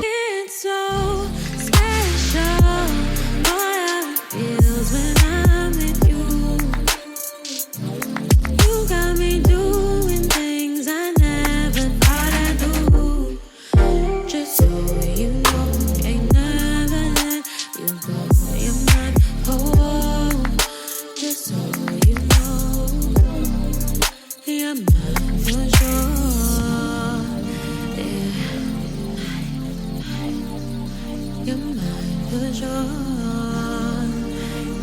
It's so special, boy, how it feels when I'm with you. You got me doing things I never thought I'd do. Just so you know, ain't never let you go. You're my home. Just so you know, you're mine for sure. Yeah. You're mine for sure.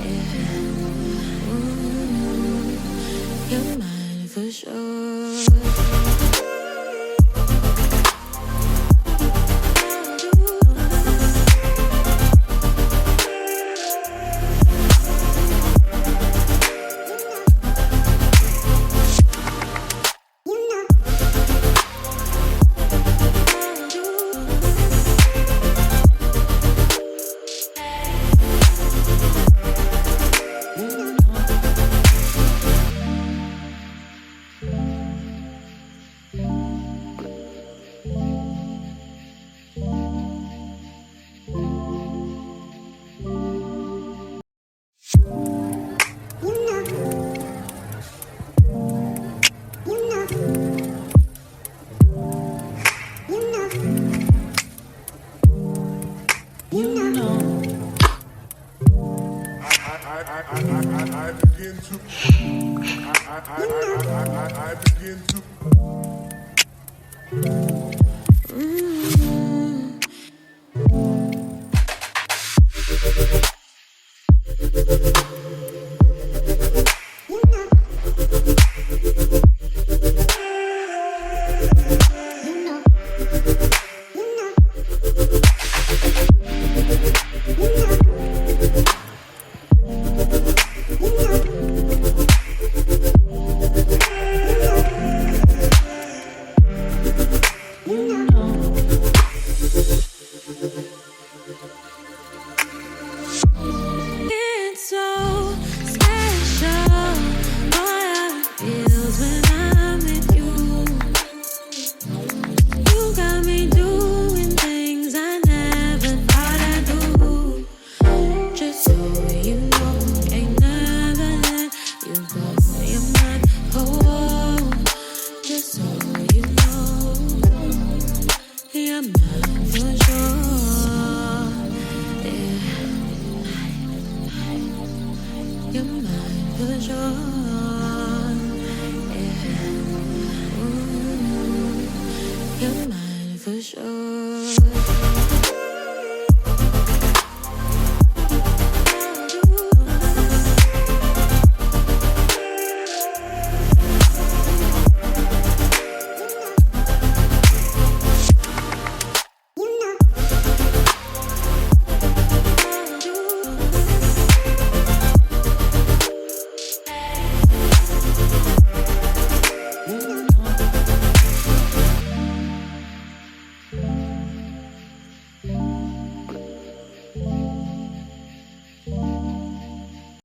Yeah. Ooh, you're mine for sure. I begin to